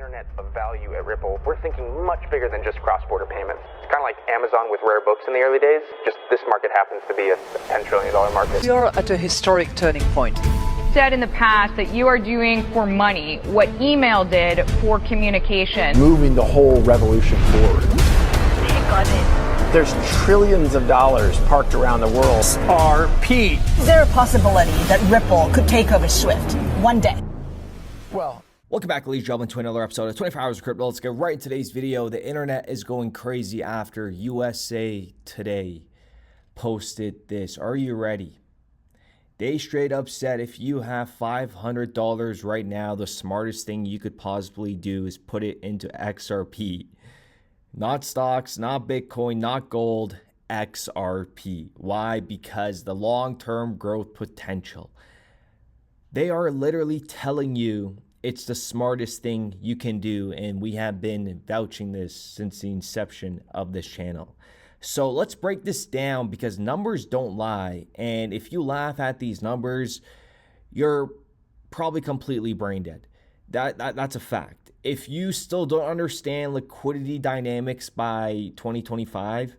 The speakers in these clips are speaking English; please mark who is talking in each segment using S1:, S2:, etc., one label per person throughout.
S1: internet of value at Ripple, we're thinking much bigger than just cross-border payments. It's kind of like Amazon with rare books in the early days, just this market happens to be a $10 trillion market.
S2: We are at a historic turning point.
S3: Said in the past that you are doing for money what email did for communication.
S4: Moving the whole revolution forward.
S2: Take on it.
S4: There's trillions of dollars parked around the world. XRP.
S5: Is there a possibility that Ripple could take over Swift one day?
S4: Well,
S6: welcome back, ladies and gentlemen, to another episode of 24 Hours of Crypto. Let's get right into today's video. The internet is going crazy after USA Today posted this. Are you ready? They straight up said if you have $500 right now, the smartest thing you could possibly do is put it into XRP. Not stocks, not Bitcoin, not gold, XRP. Why? Because the long-term growth potential. They are literally telling you it's the smartest thing you can do, and we have been vouching this since the inception of this channel. So let's break this down because numbers don't lie, and if you laugh at these numbers, you're probably completely brain dead. That's a fact. If you still don't understand liquidity dynamics by 2025,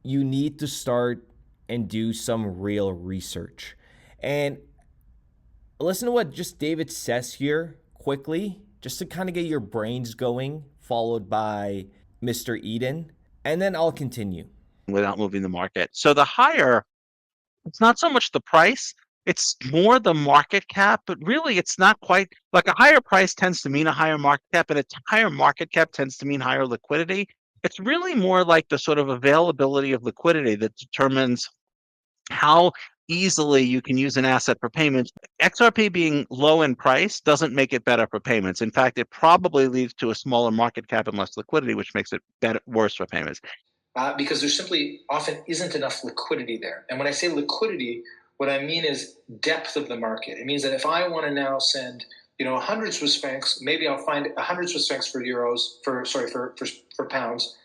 S6: you need to start and do some real research. And listen to what just David says here quickly, just to kind of get your brains going, followed by Mr. Eden, and then I'll continue.
S7: Without moving the market. So the higher, it's not so much the price, it's more the market cap, but really it's not quite like a higher price tends to mean a higher market cap, and a higher market cap tends to mean higher liquidity. It's really more like the sort of availability of liquidity that determines how easily you can use an asset for payments. XRP being low in price doesn't make it better for payments. In fact, it probably leads to a smaller market cap and less liquidity, which makes it worse for payments.
S8: Because there simply often isn't enough liquidity there. And when I say liquidity, what I mean is depth of the market. It means that if I want to now send, 100 Swiss francs, maybe I'll find 100 Swiss francs for for pounds.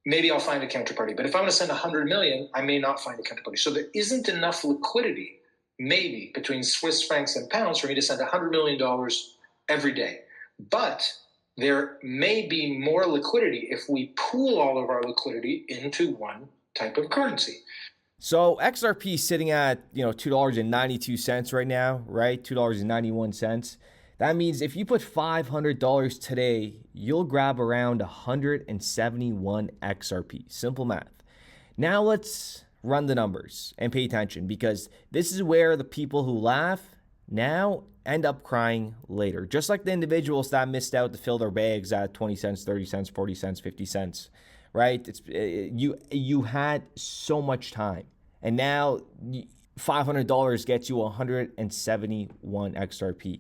S8: Maybe I'll find a counterparty. But if I want to send 100 million, I may not find a counterparty. So there isn't enough liquidity, maybe, between Swiss francs and pounds for me to send $100 million every day. But there may be more liquidity if we pool all of our liquidity into one type of currency.
S6: So XRP is sitting at $2.92 right now, right? $2.91. That means if you put $500 today, you'll grab around 171 XRP. Simple math. Now let's run the numbers and pay attention, because this is where the people who laugh now end up crying later. Just like the individuals that missed out to fill their bags at 20 cents, 30 cents, 40 cents, 50 cents, right? You had so much time, and now $500 gets you 171 XRP.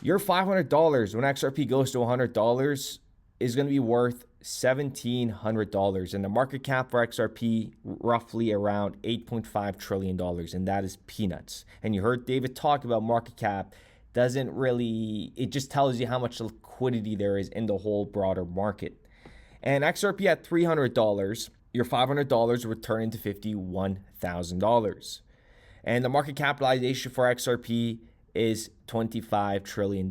S6: Your $500 when XRP goes to $100 is going to be worth $1,700, and the market cap for XRP roughly around $8.5 trillion, and that is peanuts. And you heard David talk about market cap. Doesn't really, it just tells you how much liquidity there is in the whole broader market. And XRP at $300, your $500 would turn into $51,000. And the market capitalization for XRP is $25 trillion.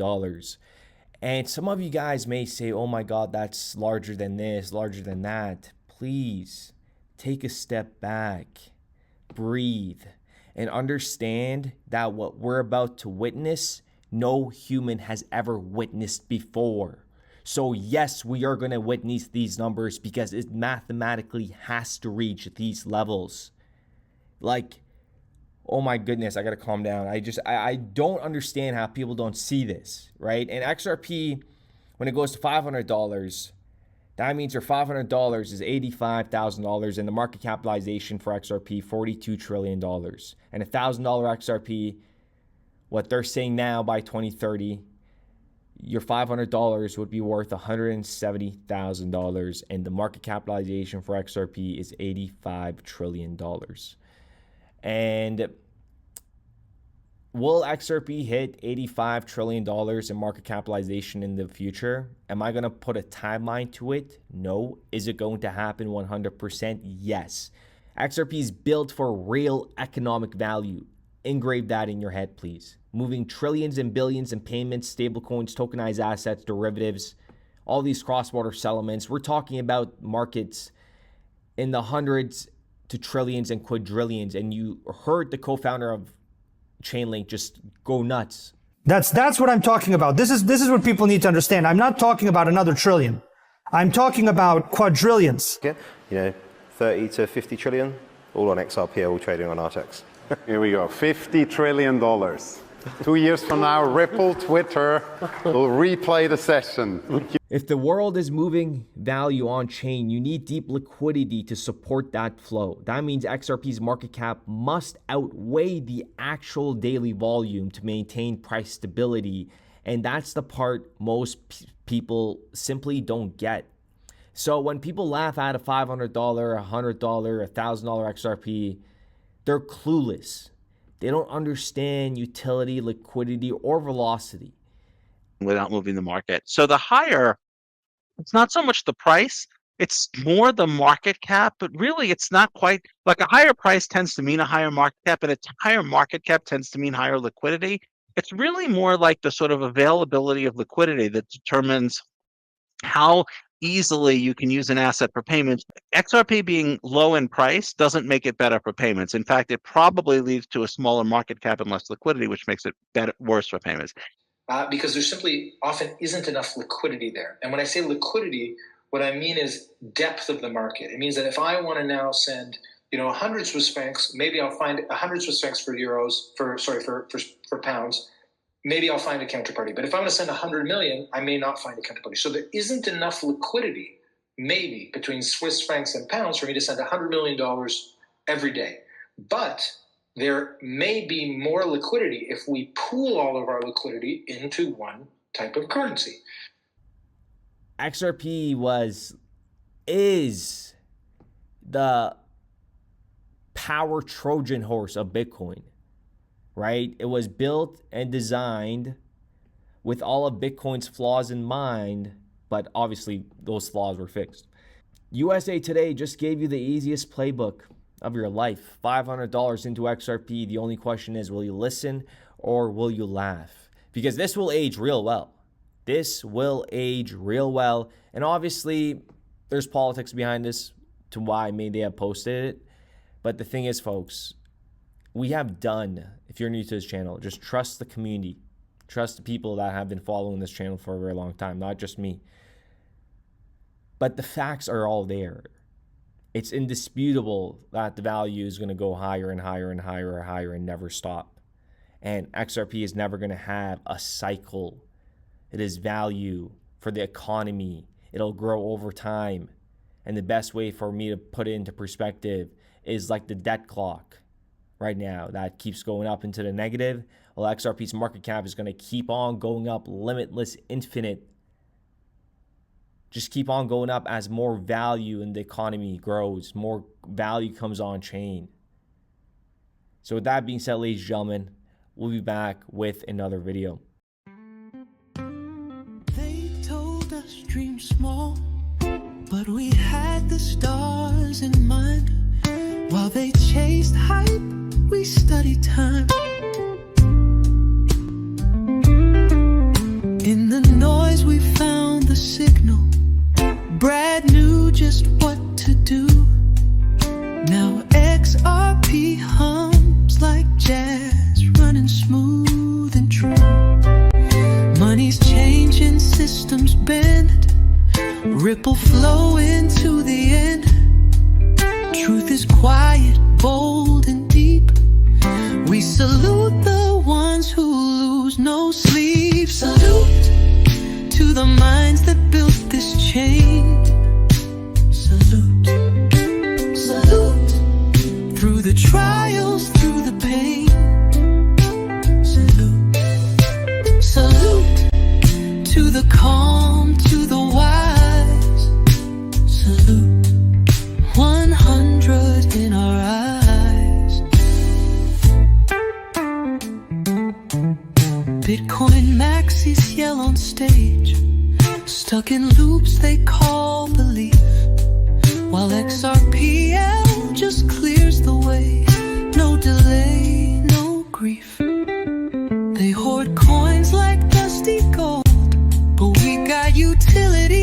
S6: And some of you guys may say, oh my God, that's larger than this, larger than that. Please take a step back, breathe, and understand that what we're about to witness, no human has ever witnessed before. So yes, we are going to witness these numbers because it mathematically has to reach these levels. Like, oh my goodness, I got to calm down. I don't understand how people don't see this, right? And XRP, when it goes to $500, that means your $500 is $85,000, and the market capitalization for XRP, $42 trillion. And $1,000 XRP, what they're saying now by 2030, your $500 would be worth $170,000, and the market capitalization for XRP is $85 trillion. And will XRP hit $85 trillion in market capitalization in the future? Am I going to put a timeline to it? No. Is it going to happen 100%? Yes. XRP is built for real economic value. Engrave that in your head, please. Moving trillions and billions in payments, stablecoins, tokenized assets, derivatives, all these cross-border settlements. We're talking about markets in the hundreds to trillions and quadrillions. And you heard the co-founder of Chainlink just go nuts.
S9: That's what I'm talking about. This is what people need to understand. I'm not talking about another trillion. I'm talking about quadrillions.
S10: You know, 30 to 50 trillion, all on XRP, all trading on Artex.
S11: Here we go, $50 trillion. 2 years from now, Ripple, Twitter will replay the session.
S6: If the world is moving value on chain, you need deep liquidity to support that flow. That means XRP's market cap must outweigh the actual daily volume to maintain price stability. And that's the part most people simply don't get. So when people laugh at a $500, $100, $1,000 XRP, they're clueless. They don't understand utility, liquidity, or velocity.
S7: Without moving the market. So the higher, it's not so much the price, it's more the market cap, but really it's not quite, like a higher price tends to mean a higher market cap, and a higher market cap tends to mean higher liquidity. It's really more like the sort of availability of liquidity that determines how easily you can use an asset for payments. XRP being low in price doesn't make it better for payments. In fact, it probably leads to a smaller market cap and less liquidity, which makes it worse for payments.
S8: Because there simply often isn't enough liquidity there. And when I say liquidity, what I mean is depth of the market. It means that if I want to now send, 100 Swiss francs, maybe I'll find 100 Swiss francs for euros, for pounds. Maybe I'll find a counterparty. But if I want to send 100 million, I may not find a counterparty. So there isn't enough liquidity, maybe, between Swiss francs and pounds for me to send $100 million every day. But there may be more liquidity if we pool all of our liquidity into one type of currency.
S6: XRP is the power Trojan horse of Bitcoin, right? It was built and designed with all of Bitcoin's flaws in mind, but obviously those flaws were fixed. USA Today just gave you the easiest playbook of your life. $500 into XRP. The only question is, will you listen or will you laugh? Because this will age real well. This will age real well. And obviously, there's politics behind this to why maybe they have posted it. But the thing is, folks, we have done, if you're new to this channel, just trust the community. Trust the people that have been following this channel for a very long time, not just me. But the facts are all there. It's indisputable that the value is going to go higher and higher and higher and higher and never stop. And XRP is never going to have a cycle. It is value for the economy. It'll grow over time. And the best way for me to put it into perspective is like the debt clock right now that keeps going up into the negative. Well, XRP's market cap is going to keep on going up, limitless, infinite. Just keep on going up as more value in the economy grows, more value comes on chain. So with that being said, ladies and gentlemen, we'll be back with another video.
S12: They told us dream small, but we had the stars in mind. While they chased hype, we studied time. In the noise we found the signal. Brad knew just what to do. Now XRP hums like jazz, running smooth and true. Money's changing, systems bend, ripple flow into the end. Truth is quiet, bold and deep. We salute the ones who lose no sleep. Salute to the minds that built this chain. Salute, salute, through the trials, through the pain. Salute, salute, to the calm, to the wise. Salute, 100 in our eyes. Bitcoin maxis yell on stage, stuck in loops they call belief, while XRPL just clears the way. No delay, no grief. They hoard coins like dusty gold, but we got utility.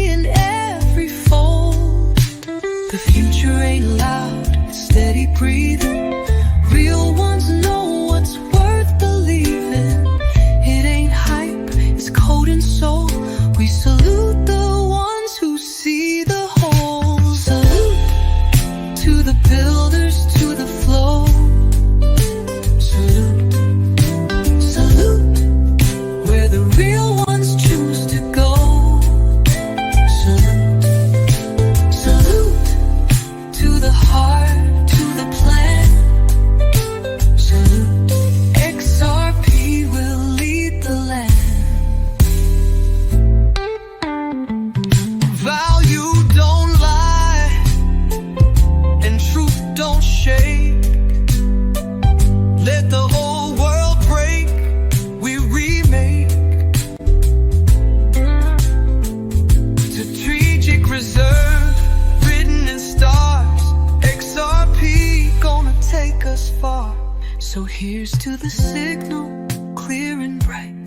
S12: So here's to the signal, clear and bright.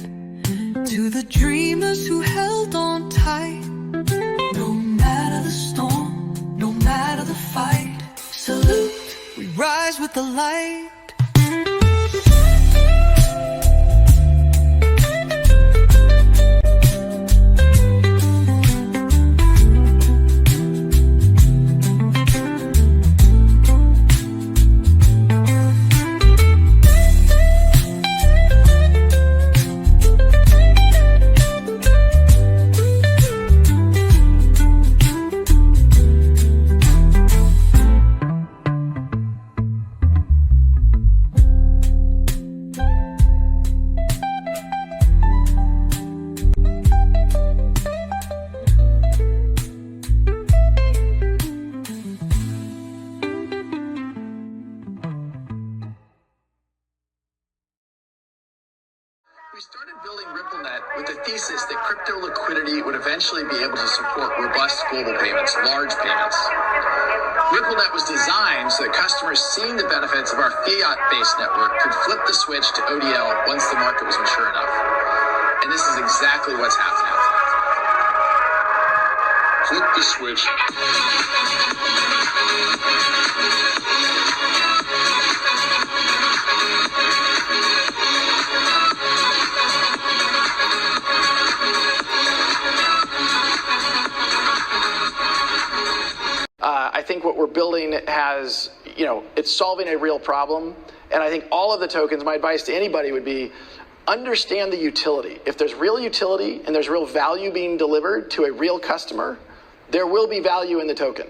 S12: To the dreamers who held on tight. No matter the storm, no matter the fight. Salute, we rise with the light.
S13: We started building RippleNet with the thesis that crypto liquidity would eventually be able to support robust global payments, large payments. RippleNet was designed so that customers seeing the benefits of our fiat-based network could flip the switch to ODL once the market was mature enough. And this is exactly what's happening. Flip the switch.
S1: I think what we're building has, it's solving a real problem. And I think all of the tokens, my advice to anybody would be, understand the utility. If there's real utility and there's real value being delivered to a real customer, there will be value in the token.